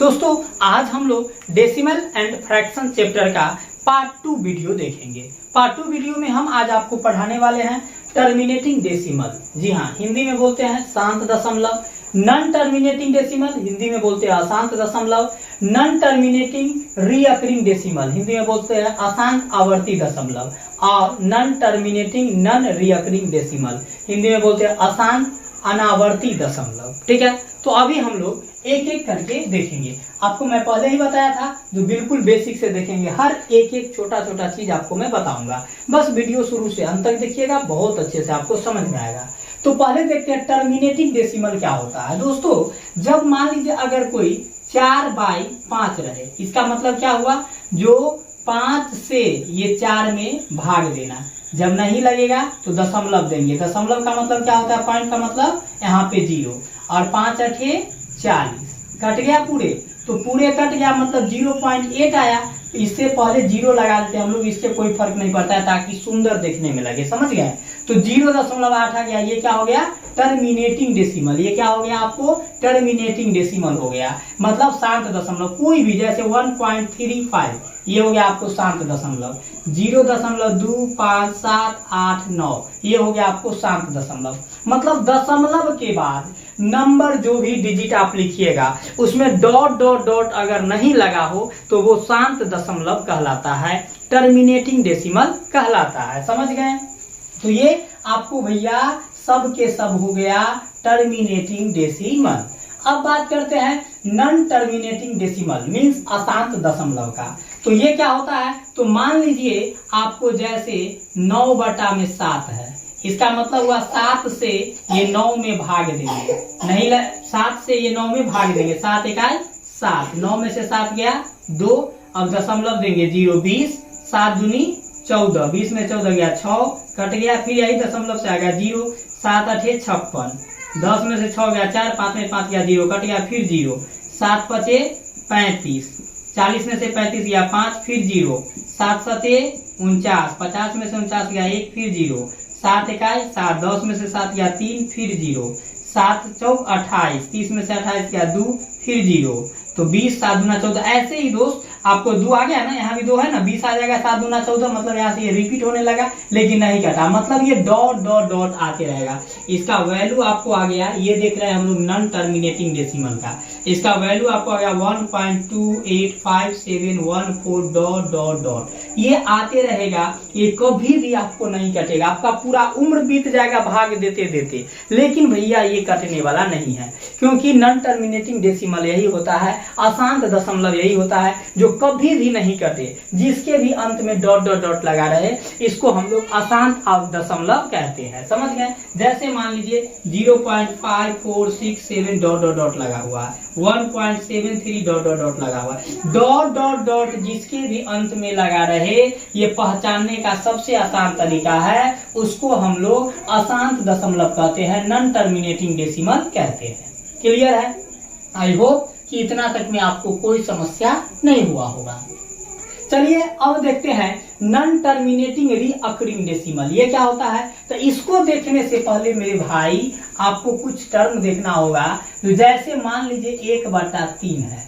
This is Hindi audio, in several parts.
दोस्तों आज हम लोग डेसिमल एंड फ्रैक्शन चैप्टर का पार्ट 2 वीडियो देखेंगे। पार्ट 2 वीडियो में हम आज आपको पढ़ाने वाले हैं टर्मिनेटिंग डेसिमल। जी हाँ, हिंदी में बोलते हैं शांत दशमलव। नॉन टर्मिनेटिंग डेसिमल हिंदी में बोलते हैं अशांत दशमलव। Non terminating recurring decimal Hindi में बोलते हैं अशांत आवर्ती दशमलव। और non terminating non recurring decimal Hindi में बोलते हैं अशांत अनावर्ती दशमलव। ठीक है, तो अभी हम लोग एक एक करके देखेंगे। आपको मैं पहले ही बताया था, जो बिल्कुल बेसिक से देखेंगे, हर एक छोटा छोटा चीज आपको मैं बताऊंगा। बस वीडियो शुरू से अंत तक देखिएगा, बहुत अच्छे से आपको समझ में आएगा। तो पहले देखते हैं टर्मिनेटिंग डेसिमल क्या होता है। दोस्तों जब मान लीजिए अगर कोई 4/5 रहे, इसका मतलब क्या हुआ, जो 5 से ये 4 में भाग देना। जब नहीं लगेगा तो दशमलव देंगे। दशमलव का मतलब क्या होता है, पॉइंट का मतलब यहाँ पे 0 और 5 8 40 कट गया पूरे, तो पूरे कट गया मतलब 0.8 आया। इससे पहले 0 लगा देते हम लोग, इससे कोई फर्क नहीं पड़ता है ताकि सुंदर देखने में लगे। समझ गए? तो 0.8 आ गया, ये क्या हो गया, टर्मिनेटिंग डेसिमल। ये क्या हो गया आपको, टर्मिनेटिंग डेसिमल हो गया, मतलब शांत दशमलव। कोई भी जैसे 1.35 ये हो गया आपको शांत दशमलव। 0.2578 ये हो गया आपको शांत दशमलव। मतलब दशमलव के बाद नंबर जो भी डिजिट आप लिखिएगा उसमें डॉट डॉट डॉट अगर नहीं लगा हो तो वो शांत दशमलव कहलाता है, टर्मिनेटिंग डेसिमल कहलाता है। समझ गए? तो ये आपको भैया सब के सब हो गया टर्मिनेटिंग डेसिमल। अब बात करते हैं नॉन टर्मिनेटिंग डेसिमल मींस अशांत दशमलव का। तो ये क्या होता है, तो मान लीजिए आपको जैसे 9/7 है, इसका मतलब हुआ 7 से ये 9 में भाग देंगे। नहीं 7 से ये 9 में भाग देंगे, 7 इकाई 7, 9 में से 7 गया 2, अब दशमलव देंगे 0 20, 7 दूनी 14, 20 में 14 गया 6, कट गया, फिर यही दशमलव से आ गया 0, 7 8 56, 10 में से 6 गया 4, 5 में 5 गया 0, कट गया, फिर 0, 7 5 35, 40 में से 35 गया 5, फिर 0, 7 7 49, 50 में से 49 गया 1, फिर 0, 7 इकाई 7, 10 में से 7 गया 3, फिर 0, 7 चौक 28, 30 में से 28 गया 2, फिर 0, तो 20, 7 दूना 14। ऐसे ही दोस्त आपको 2 आ गया ना, यहाँ भी 2 है ना, 20 आ जाएगा, 7 दूना 14, मतलब यहाँ से ये रिपीट होने लगा लेकिन नहीं कटा, मतलब ये डॉट डॉट डॉट आते रहेगा। इसका वैल्यू आपको आ गया, ये देख रहे हैं हम लोग नॉन टर्मिनेटिंग डेसिमल का, इसका वैल्यू आपको आ गया 1.28571 डॉट डॉट डॉट। ये आते रहेगा, ये कभी भी आपको नहीं कटेगा, आपका पूरा उम्र बीत जाएगा भाग देते देते, लेकिन भैया ये कटने वाला नहीं है, क्योंकि नॉन टर्मिनेटिंग डेसिमल यही होता है, अशांत दशमलव यही होता है जो कभी भी नहीं कटे, जिसके भी अंत में डॉट डॉट डॉट लगा रहे, इसको हम लोग अशांत दशमलव कहते हैं। समझ गए? जैसे मान लीजिए 0.5467 डॉट डॉट डॉट लगा हुआ है, 1.73 डॉट डॉट डॉट लगा हुआ है, डॉट डॉट डॉट जिसके भी अंत में लगा रहे, ये पहचानने का सबसे आसान तरीका है, उसको हम लोग अशांत दशमलव कहते हैं, नॉन टर्मिनेटिंग डेसिमल कहते हैं। क्लियर है? आई होप कि इतना तक में आपको कोई समस्या नहीं हुआ होगा। चलिए अब देखते हैं नॉन टर्मिनेटिंग रीअकरिंग डेसिमल। ये क्या होता है, तो इसको देखने से पहले मेरे भाई आपको कुछ टर्म देखना होगा। तो जैसे मान लीजिए 1/3 है,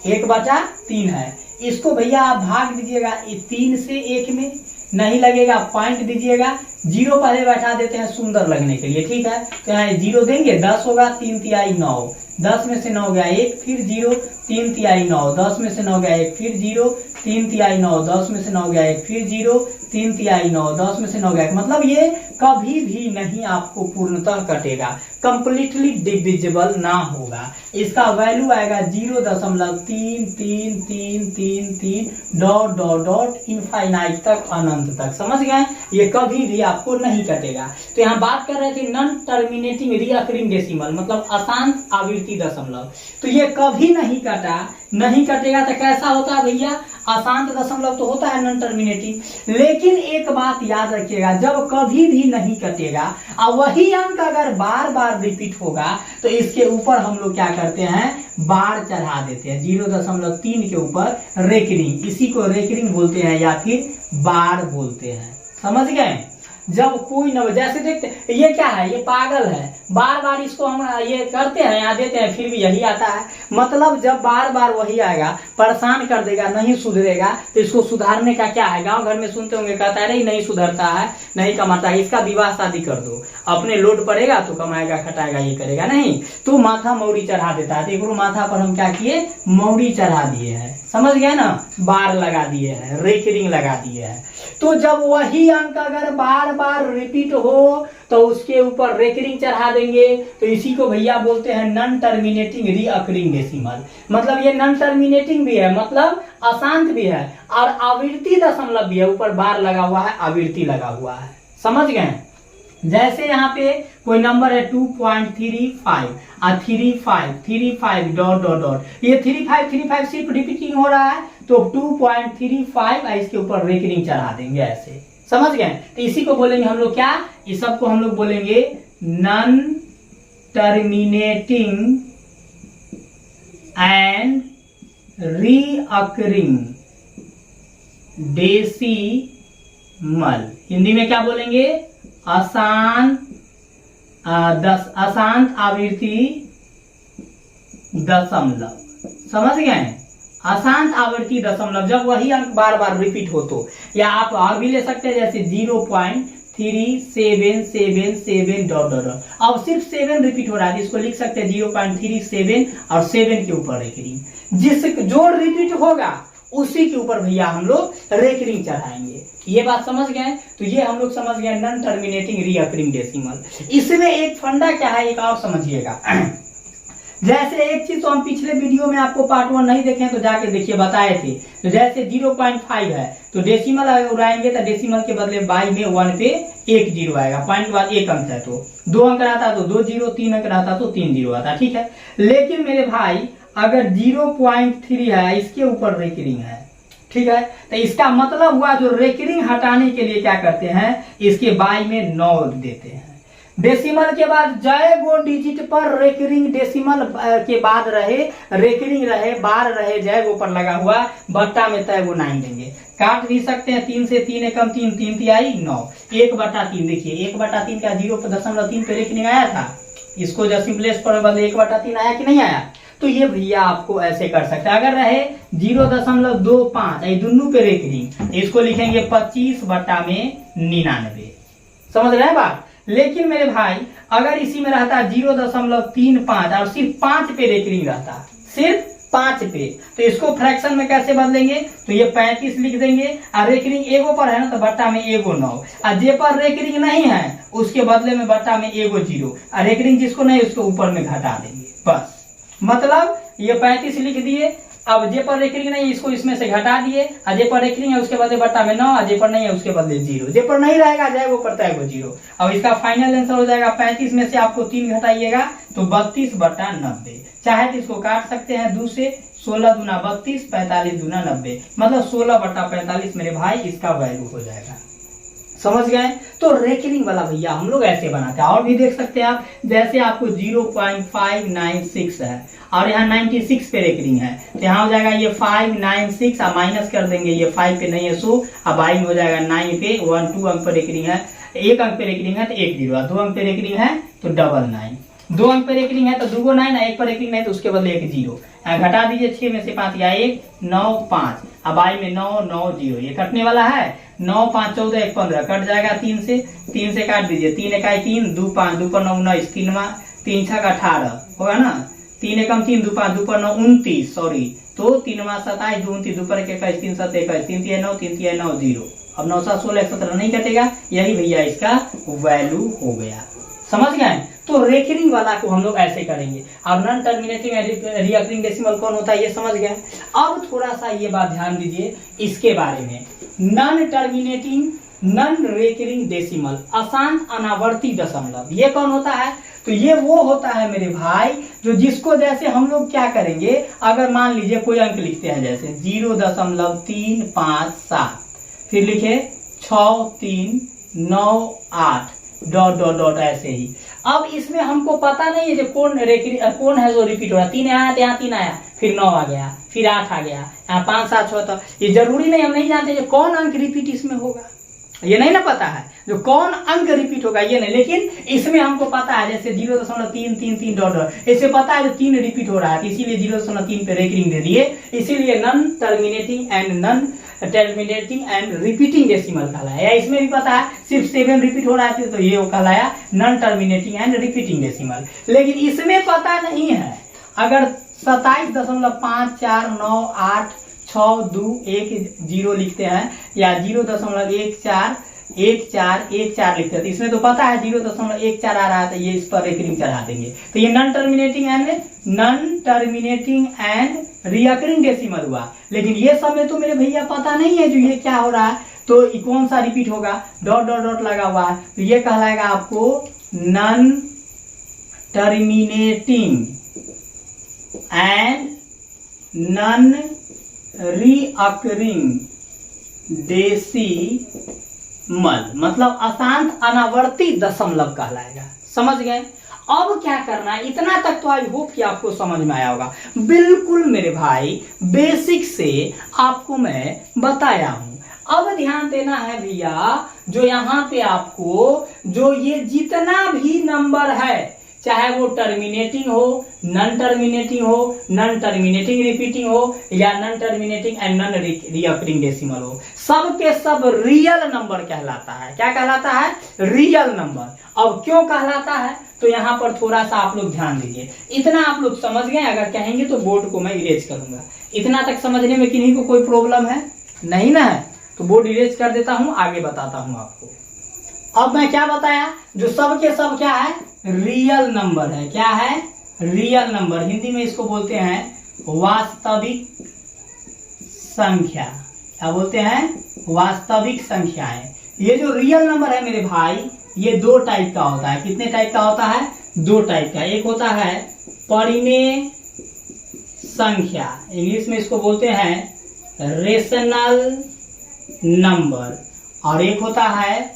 1/3 है, इसको भैया आप भाग दीजिएगा 3 से 1 में, नहीं लगेगा पॉइंट दीजिएगा, 0 पहले बैठा देते हैं सुंदर लगने के लिए। ठीक है, तो यहाँ 0 देंगे, 10 होगा, 3 तिहाई 9, 10 में से 9 गया 1, फिर 0, 3 तिहाई 9, 10 में से 9 गया 1, फिर 0, 3 तिहाई 9, 10 में से 9 गया 1, फिर 0, 3 तिहाई 9, 10 में से 9 गया 1। मतलब ये कभी भी नहीं आपको पूर्णतः कटेगा, कंप्लीटली डिविजिबल ना होगा। इसका वैल्यू आएगा 0.3333 डॉट डॉट डॉट इनफाइनाइट तक, अनंत तक। समझ गए? ये कभी भी आपको नहीं कटेगा। तो यहाँ बात कर रहे थे नॉन टर्मिनेटिंग रीअकरिंग डेसिमल, मतलब अशांत आवर्ती दशमलव। तो ये कभी नहीं कटा, नहीं कटेगा तो कैसा होता है भैया, अशांत दशमलव तो होता है नॉन टर्मिनेटिंग। लेकिन एक बात याद रखिएगा, जब कभी भी नहीं कटेगा और वही अंक अगर बार बार रिपीट होगा तो इसके ऊपर हम लोग क्या करते हैं, बार चढ़ा देते हैं, 0.3 के ऊपर रेकरिंग, इसी को रेकरिंग बोलते हैं या फिर बार बोलते हैं। समझ गए? जब कोई न, जैसे देखते ये क्या है, ये पागल है, बार बार इसको हम ये करते हैं, यहाँ देते हैं, फिर भी यही आता है। मतलब जब बार बार वही आएगा, परेशान कर देगा, नहीं सुधरेगा, तो इसको सुधारने का क्या है? गांव घर में सुनते होंगे, कहता है नहीं सुधरता है, नहीं कमाता है, इसका विवाह शादी कर दो, अपने लोड पड़ेगा तो कमाएगा, खटाएगा, ये करेगा नहीं, तो माथा मौड़ी चढ़ा देता है। तो माथा पर हम क्या किए? मौड़ी चढ़ा दिए हैं, समझ गए ना, बार लगा दिए हैं, रेकरिंग लगा दिए हैं। तो जब वही अंक अगर बार बार रिपीट हो तो उसके ऊपर रेकरिंग चढ़ा देंगे, तो इसी को भैया बोलते हैं नॉन टर्मिनेटिंग रीअकरिंग डेसिमल। मतलब ये नॉन टर्मिनेटिंग भी है, मतलब अशांत भी है, और आवृत्ति दशमलव भी है, ऊपर बार लगा हुआ है, आवृत्ति लगा हुआ है, समझ गए। जैसे यहाँ पे कोई नंबर है 2.35 और 35 डॉट डॉट डॉट, ये 35 सिर्फ रिपीटिंग हो रहा है, तो 2.35 इसके ऊपर रेकरिंग चढ़ा देंगे, ऐसे समझ गए। तो इसी को बोलेंगे हम लोग क्या? इस सब को हम लोग बोलेंगे non terminating and recurring decimal. Hindi में क्या बोलेंगे? अशांत आवृत्ति दशमलव, समझ गए? अशांत आवृत्ति दशमलव, जब वही अंक बार बार रिपीट हो तो, या आप और भी ले सकते हैं, जैसे 0.3777 डॉट डॉट डॉट। अब सिर्फ 7 रिपीट हो रहा है, इसको लिख सकते हैं 0.37 और 7 के ऊपर रेकरिंग, जिस जो रिपीट होगा उसी के ऊपर भैया हम लोग रेकरिंग चढ़ाएंगे। ये बात समझ गए? तो ये हम लोग समझ गए नॉन टर्मिनेटिंग रीअकरिंग डेसिमल। इसमें एक फंडा क्या है, एक और समझिएगा। जैसे एक चीज तो हम पिछले वीडियो में आपको पार्ट 1 नहीं देखे तो जाके देखिए, बताए थे। तो जैसे 0.5 है तो डेसिमल उड़ाएंगे तो डेसिमल के बदले बाई में 1 पे 1 जीरो आएगा, पॉइंट के बाद 1 अंक है तो 2 अंक रहता तो 2 जीरो, 3 अंक रहता तो 3 जीरो आता, ठीक है। लेकिन मेरे भाई अगर 0.3 है, इसके ऊपर रेकरिंग है, ठीक है, तो इसका मतलब हुआ जो रेकरिंग हटाने के लिए क्या करते हैं, इसके बाई में 9 देते हैं। डेसिमल के बाद जय गो डिजिट पर रेकरिंग डेसिमल के बाद रहे, रेकरिंग रहे, बार रहे, जय गो पर लगा हुआ, बट्टा में तय गो 9 देंगे। काट भी सकते हैं, 3 से 3 एकम 3, 3 तिहाई 9, 1/3। देखिए 1/3 का 0.3 पे रेकरिंग आया था, इसको जब सिंपलेस्ट पर बदले 1/3 आया कि नहीं आया? तो ये भैया आपको ऐसे कर सकते हैं। अगर रहे 0.25 दोनों पे रेकरिंग, इसको लिखेंगे 25/99, समझ रहे हैं बात? लेकिन मेरे भाई अगर इसी में रहता 0.35 और सिर्फ 5 पे रेकरिंग रहता, सिर्फ 5 पे, तो इसको फ्रैक्शन में कैसे बदलेंगे? तो ये 35 लिख देंगे, और रेकरिंग एगो पर है ना तो बट्टा में एगो 9, और जे पर रेकरिंग नहीं है उसके बदले में बट्टा में एगो 0, और रेकरिंग जिसको नहीं उसको ऊपर में घटा देंगे, बस। मतलब ये 35 लिख दिए, अब जे पर रेकरिंग नहीं इसको इसमें से घटा दिए, और जे पर रेकरिंग है उसके बदले बट्टा में 9, और जे पर नहीं है उसके बदले 0, जे पर नहीं रहेगा जाए वो पड़ता है वो 0। अब इसका फाइनल आंसर हो जाएगा 35 में से आपको 3 घटाइएगा तो 32/90। चाहे तो इसको काट सकते हैं 2 से, 16 दूना 32, 45 दूना 90, मतलब 16/45 मेरे भाई इसका वैल्यू हो जाएगा, समझ गए? तो रेकरिंग वाला भैया हम लोग ऐसे बनाते हैं। और भी देख सकते हैं आप, जैसे आपको 0.596 है और यहाँ 96 पे रेकरिंग है, तो यहाँ हो जाएगा ये 596, आप माइनस कर देंगे, ये 5 पे नहीं है सो, अब आई में हो जाएगा 9 पे, 1 2 अंक पे रेकरिंग है, 1 अंक पे रेकरिंग है तो 1 जीरो, 2 अंक पे रेकरिंग है तो 999, 2 अंक पे रेकरिंग है तो 2 9, 1 पर रेकरिंग नहीं तो उसके बदले 1 जीरो, घटा दीजिए 6 में से 5 या 1 9 5, अब आई में 9 9 0, ये कटने वाला है, 9 5 14 1 15, कट जाएगा 3 से काट दीजिए, 3 1 3, 2 5, 2 पर 9 19, 3 6 18 होगा ना, 3 एकम 3, 2 5, 2 पर 9 29, सॉरी, तो 3 27 2 29, 2 पर 21, 3 7 21, 3 3 9, 3 3 9 0, अब 9 7 16 17 नहीं कटेगा, यही भैया इसका वैल्यू हो गया, समझ गए? तो रेकरिंग वाला को हम लोग ऐसे करेंगे। अब नॉन टर्मिनेटिंग रीअकरिंग डेसिमल कौन होता है ये समझ गए। अब थोड़ा सा ये बात ध्यान दीजिए इसके बारे में, non terminating non recurring decimal, अशांत अनावर्ती दशमलव, ये कौन होता है? तो ये वो होता है मेरे भाई जो जिसको जैसे हम लोग क्या करेंगे, अगर मान लीजिए कोई अंक लिखते हैं जैसे 0.357, फिर लिखे 6398 डॉट डॉट डॉट, ऐसे ही। अब इसमें हमको पता नहीं है जो कौन है जो रिपीट हो रहा है, 3 आया तो यहाँ 3 आया, फिर 9 आ गया, फिर 8 आ गया, यहाँ 5 7 6, तो ये जरूरी नहीं, हम नहीं जानते कौन अंक रिपीट इसमें होगा, ये नहीं ना पता है जो कौन अंक रिपीट होगा ये नहीं, लेकिन इसमें हमको पता है जैसे 0.333 डॉट डॉट, इसे पता है जो 3 रिपीट हो रहा है, इसीलिए 0.3 पे रेकरिंग दे दिए, इसीलिए non terminating and repeating decimal कहलाया। इसमें भी पता है सिर्फ 7 रिपीट हो रहा है तो ये कहलाया non terminating and repeating decimal. लेकिन इसमें पता नहीं है, अगर 27.5498621 लिखते हैं या 0.141414 लिखते हैं तो इसमें तो पता है 0.14 आ रहा है तो ये इस पर रेकरिंग चढ़ा देंगे, तो ये non terminating and recurring decimal हुआ। लेकिन ये सब में तो मेरे भैया पता नहीं है जो ये क्या हो रहा है, तो कौन सा रिपीट होगा, डॉट डॉट डॉट लगा हुआ है, तो ये कहलाएगा आपको non terminating and non recurring decimal, मतलब अशांत अनावर्ती दशमलव कहलाएगा। समझ गए? अब क्या करना है, इतना तक तो आई होप कि आपको समझ में आया होगा। बिल्कुल मेरे भाई बेसिक से आपको मैं बताया हूं। अब ध्यान देना है भैया, जो यहाँ पे आपको जो ये जितना भी नंबर है, चाहे वो टर्मिनेटिंग हो, नॉन टर्मिनेटिंग रिपीटिंग हो या non terminating and non recurring decimal हो, सब के सब रियल नंबर कहलाता है। क्या कहलाता है? Real number. अब क्यों कहलाता है, तो यहाँ पर थोड़ा सा आप लोग ध्यान दीजिए। इतना आप लोग समझ गए, अगर कहेंगे तो बोर्ड को मैं इरेज करूंगा। इतना तक समझने में किन्हीं को कोई प्रॉब्लम है? नहीं ना है, तो बोर्ड इरेज कर देता हूं, आगे बताता हूं आपको। अब मैं क्या बताया, जो सब के सब क्या है, रियल नंबर है। क्या है? Real number. हिंदी में इसको बोलते हैं वास्तविक संख्या। क्या बोलते हैं? वास्तविक संख्याएं। ये जो रियल नंबर है मेरे भाई, ये 2 टाइप का होता है। कितने टाइप का होता है? 2 टाइप का। एक होता है परिमेय संख्या, इंग्लिश में इसको बोलते हैं रेशनल नंबर, और एक होता है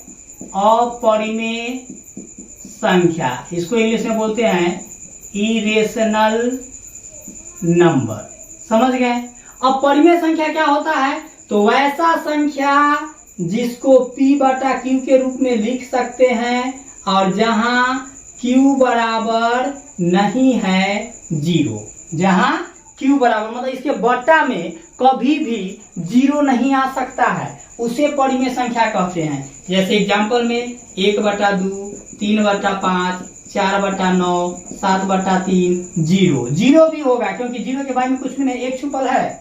अपरिमेय संख्या, इसको इंग्लिश में बोलते हैं इरेशनल नंबर। समझ गए? अब परिमेय संख्या क्या होता है, तो वैसा संख्या जिसको P/Q के रूप में लिख सकते हैं और जहां Q बराबर नहीं है 0, जहां Q बराबर मतलब इसके बटा में कभी भी 0 नहीं आ सकता है, उसे परिमेय संख्या कहते हैं। जैसे एग्जांपल में 1/2, 3/5, 4/9, 7/3, 0 भी होगा क्योंकि 0 के बाद में कुछ भी नहीं, एक छुपल है।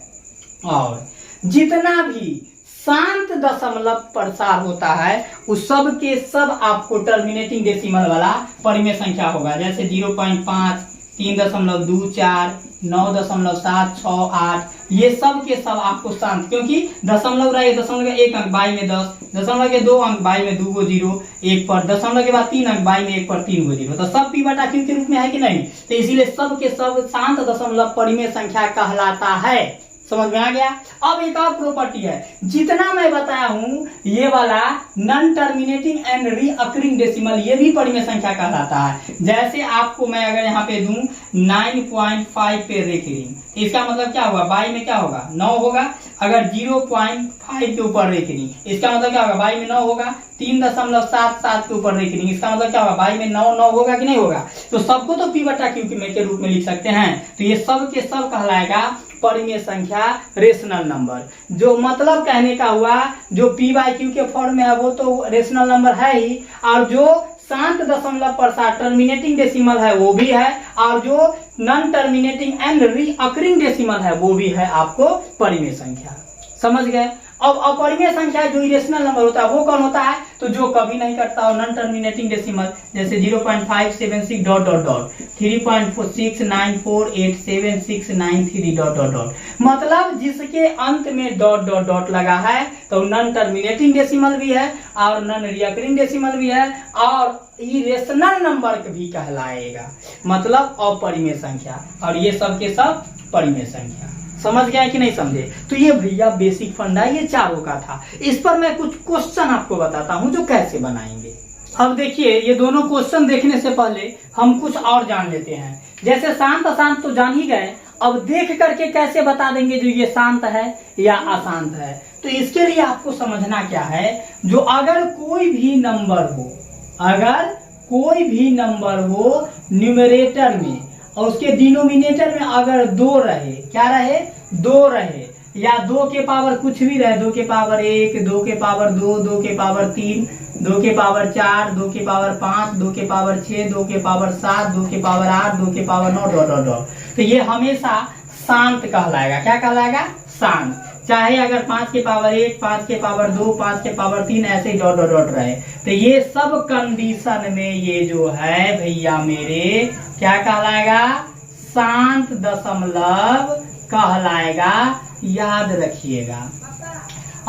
और जितना भी शांत दशमलव प्रसार होता है उस सब के सब आपको टर्मिनेटिंग डेसिमल वाला परिमेय संख्या होगा। जैसे 0.5, 3.24, 9.768, ये सब के सब आपको शांत, क्योंकि दशमलव रहे, दशमलव के 1 अंक 22 में 10, दशमलव के 2 अंक 22 में 2 0 1 पर, दशमलव के बाद 3 अंक 22 में 1 पर 3 0, तो सब P/Q के रूप में है कि नहीं? तो इसीलिए सब के सब शांत दशमलव परिमेय संख्या कहलाता है। समझ में आ गया? अब एक और प्रॉपर्टी है, जितना मैं बताया हूं ये वाला non terminating and recurring decimal, ये भी परिमेय संख्या कहलाता है। जैसे आपको मैं अगर यहाँ पे दूं 9.5 पे रेकरिंग, इसका मतलब क्या होगा, बाई में क्या होगा, 9 होगा। अगर 0.5 के ऊपर रेकरिंग, इसका मतलब क्या होगा, बाई में 9 होगा। 3.77 के ऊपर रेकरिंग, इसका मतलब क्या होगा, बाई में 9 होगा कि नहीं होगा? तो सबको तो P/Q के रूप में लिख सकते हैं, तो ये सब के सब कहलाएगा परिमेय संख्या, रेशनल नंबर। जो मतलब कहने का हुआ, जो P/Q के फॉर्म में है वो तो रेशनल नंबर है ही, और जो शांत दशमलव प्रसार टर्मिनेटिंग डेसिमल है वो भी है, और जो non terminating and recurring decimal है वो भी है आपको परिमेय संख्या। समझ गए? अब अपरिमेय संख्या जो इरेशनल नंबर होता है वो कौन होता है, तो जो कभी नहीं कटता हो, नॉन टर्मिनेटिंग डेसिमल, जैसे 0.576 dot dot dot 3.69487693 dot dot dot, मतलब जिसके अंत में डॉट डॉट डॉट लगा है तो नॉन टर्मिनेटिंग डेसिमल भी है और नॉन रिकरिंग डेसिमल भी है और इरेशनल नंबर भी कहलाएगा, मतलब अपरिमेय संख्या, और ये सब के सब परिमेय संख्या। समझ गया कि नहीं समझे? तो ये भैया बेसिक फंडा ये चारों का था। इस पर मैं कुछ क्वेश्चन आपको बताता हूं जो कैसे बनाएंगे। अब देखिए, ये दोनों क्वेश्चन देखने से पहले हम कुछ और जान लेते हैं। जैसे शांत अशांत तो जान ही गए, अब देख करके कैसे बता देंगे जो ये शांत है या अशांत है? तो इसके लिए आपको समझना क्या है, जो अगर कोई भी नंबर हो न्यूमरेटर में और उसके डिनोमिनेटर में अगर 2 रहे, क्या रहे? 2 रहे, या 2 के पावर कुछ भी रहे, 2 के पावर 1, 2 के पावर 2, 2 के पावर 3, 2 के पावर 4, 2 के पावर 5, 2 के पावर 6, 2 के पावर 7, 2 के पावर 8, 2 के पावर 9 डॉट डॉट डॉट, तो ये हमेशा शांत कहलाएगा। क्या कहलाएगा? शांत। चाहे अगर 5 के पावर 1, 5 के पावर 2, 5 के पावर 3 ऐसे डॉट डॉट डॉट रहे, तो ये सब कंडीशन में ये जो है भैया मेरे क्या कहलाएगा? शांत दशमलव कहलाएगा। याद रखिएगा,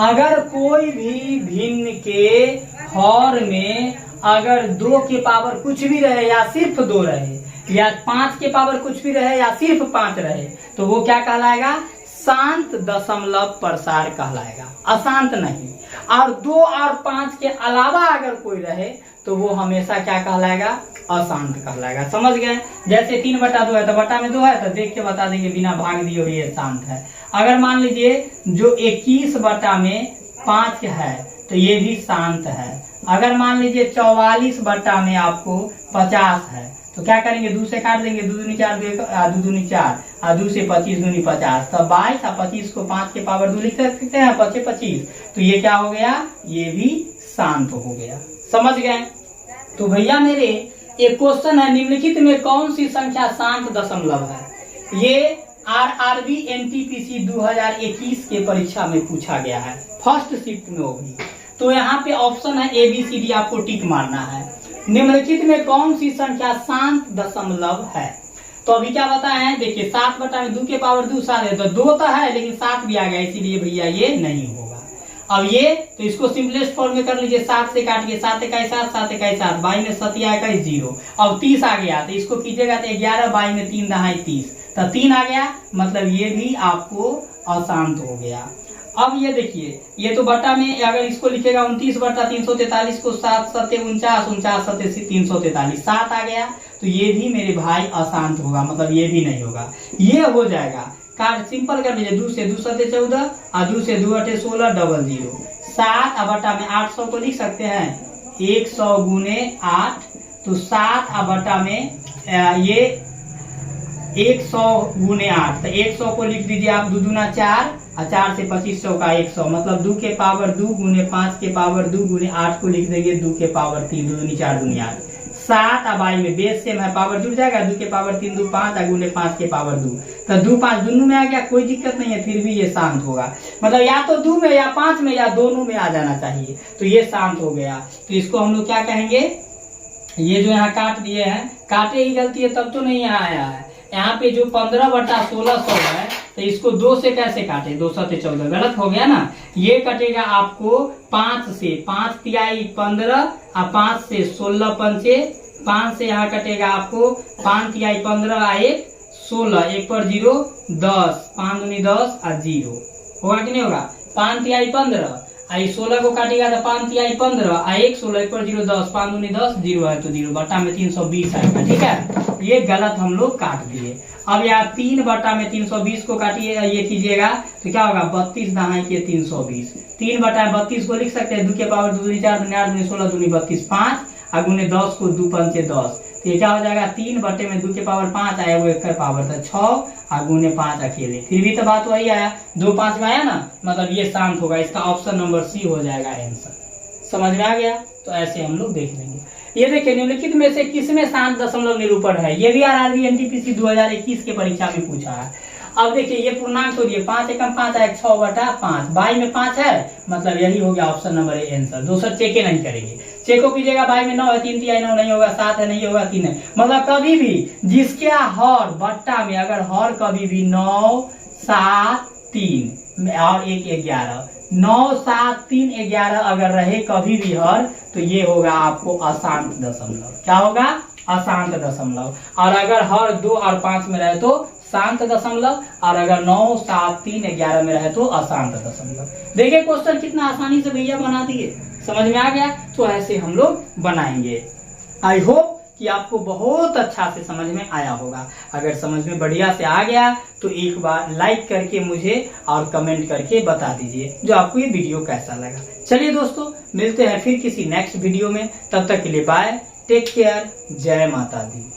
अगर कोई भी भिन्न के हर में अगर 2 के पावर कुछ भी रहे या सिर्फ 2 रहे, या 5 के पावर कुछ भी रहे या सिर्फ 5 रहे, तो वो क्या कहलाएगा? शांत दशमलव प्रसार कहलाएगा, अशांत नहीं। और 2 और 5 के अलावा अगर कोई रहे तो वो हमेशा क्या कहलाएगा? अशांत कहलाएगा। समझ गए? जैसे 3/2 है तो बटा में 2 है तो देख के बता देंगे बिना भाग दिए हुए ये शांत है। अगर मान लीजिए जो 21/5 है तो ये भी शांत है। अगर मान लीजिए 44 में आपको 50 है तो क्या करेंगे? 2 से काट देंगे, 2 दूनी 4, 2 दूनी 4 और 2 से 25 दूनी 50, तो 22 और 25 को 5 के पावर 2 लिख सकते हैं, 25 25, तो ये क्या हो गया? ये भी शांत हो गया। समझ गए? तो भैया मेरे एक क्वेश्चन है, निम्नलिखित में कौन सी संख्या शांत दशमलव है? ये RRB NTPC 2021 के परीक्षा में पूछा गया है, फर्स्ट शिफ्ट में होगी। तो यहाँ पे ऑप्शन है ABCD, आपको टिक मारना है। निम्नलिखित में कौन सी संख्या शांत दशमलव है? तो अभी क्या बताए हैं? देखिए 7/2 के पावर 2 7 है, तो 2 तो है लेकिन 7 भी आ गया, इसीलिए भैया ये नहीं होगा। अब ये तो इसको सिंपलेस्ट फॉर्म में कर लीजिए, 7 से काट के 7 × 7, 7 × 7, 22 में 7 आएगा 0। अब 30 आ गया तो इसको कीजिएगा तो 11, 22 में 3 दहाई 30, तो 3 आ गया, मतलब ये भी आपको अशांत हो गया। अब ये देखिए, ये तो बटा में अगर इसको लिखेगा 29/343 को 7 7 49, 49 7 343, 7 आ गया, तो ये भी मेरे भाई अशांत होगा, मतलब ये भी नहीं होगा। ये हो जाएगा, कार्ड सिंपल कर लीजिए, 2 से 2 7 14 और 2 से 2 8 16 00, 7 और बटा में 800 को लिख सकते हैं 100 × 8, तो 7 और बटा में ये 100 × 8, तो 100 को लिख दीजिए आप 2 दूना 4 और 4 से 25 का 100, मतलब 2 के पावर 2 × 5 के पावर 2 × 8 को लिख देंगे 2 के पावर 3, 2 दूनी 4 दूनी 8, 7 और 22 में बेस सेम है, पावर जुड़ जाएगा, 2 के पावर 3 2 5 और गुने 5 के पावर 2, तो 2 5 दोनों में आ गया, कोई दिक्कत नहीं है, फिर भी ये शांत होगा। मतलब या तो 2 में या 5 में या दोनों में आ जाना चाहिए, तो ये शांत हो गया। तो इसको हम लोग क्या कहेंगे? ये जो यहाँ काट दिए हैं, काटे ही गलती है तब तो नहीं यहाँ आया है। यहाँ पे जो 15/1600 है तो इसको 2 से कैसे काटे? 2 7 14, गलत हो गया ना। ये कटेगा आपको 5 से, 5 तिहाई 15 और 5 से 16 पंचे, 5 से यहाँ कटेगा आपको 5 तिहाई 15 और 1 16, 1 पर 0 10, 5 दूनी 10 और 0, होगा कि नहीं होगा? 5 तिहाई 15 आई 16 को काटेगा तो 5 तिहाई 15 और 1 16, 1 पर 0 10, 5 दूनी 10, 0 है तो 0, बटा में 320 आएगा। ठीक है, ये गलत हम लोग काट दिए। अब यहाँ 3 बटा में 320 को काटिए, ये कीजिएगा तो क्या होगा? 32 दहाई के 320, 3 बटा में 32 को लिख सकते हैं, 2 के पावर 2 दूनी 4 दूनी 8 दूनी 16 दूनी 32 5 और गुने 10 को 2 पंचे 10, तो ये क्या हो जाएगा? 3 बटे में 2 के पावर 5 आया, वो 1 का पावर था 6 और गुने 5 अकेले, फिर भी तो बात वही आया, 2 5 में आया ना, मतलब ये शांत होगा। इसका ऑप्शन नंबर सी हो जाएगा आंसर। समझ में आ गया? तो ऐसे हम लोग देख लेंगे। ये देखिए, निम्नलिखित में से किसमें शांत दशमलव निरूपण है? ये भी RRB NTPC 2021 के परीक्षा में पूछा है। अब देखिए, ये पूर्णांक तो दिए 5 एकम 5 है, 6/5, 22 में 5 है, मतलब यही हो गया ऑप्शन नंबर ए आंसर। दोस्तों चेके नहीं करेंगे, चेको कीजिएगा, 22 में 9 है, 3 तिहाई 9 नहीं होगा, 7 है नहीं होगा, 3 है, मतलब कभी भी जिसके हर बट्टा में अगर हर कभी भी 9 7 3 और 1 11, 9 7 3 11 अगर रहे कभी भी हर, तो ये होगा आपको अशांत दशमलव। क्या होगा? अशांत दशमलव। और अगर हर 2 और 5 में रहे तो शांत दशमलव, और अगर 9 7 3 11 में रहे तो अशांत दशमलव। देखिए क्वेश्चन कितना आसानी से भैया बना दिए, समझ में आ गया? तो ऐसे हम लोग बनाएंगे। आई होप कि आपको बहुत अच्छा से समझ में आया होगा। अगर समझ में बढ़िया से आ गया तो एक बार लाइक करके मुझे और कमेंट करके बता दीजिए जो आपको ये वीडियो कैसा लगा। चलिए दोस्तों, मिलते हैं फिर किसी नेक्स्ट वीडियो में। तब तक के लिए बाय, टेक केयर, जय माता दी।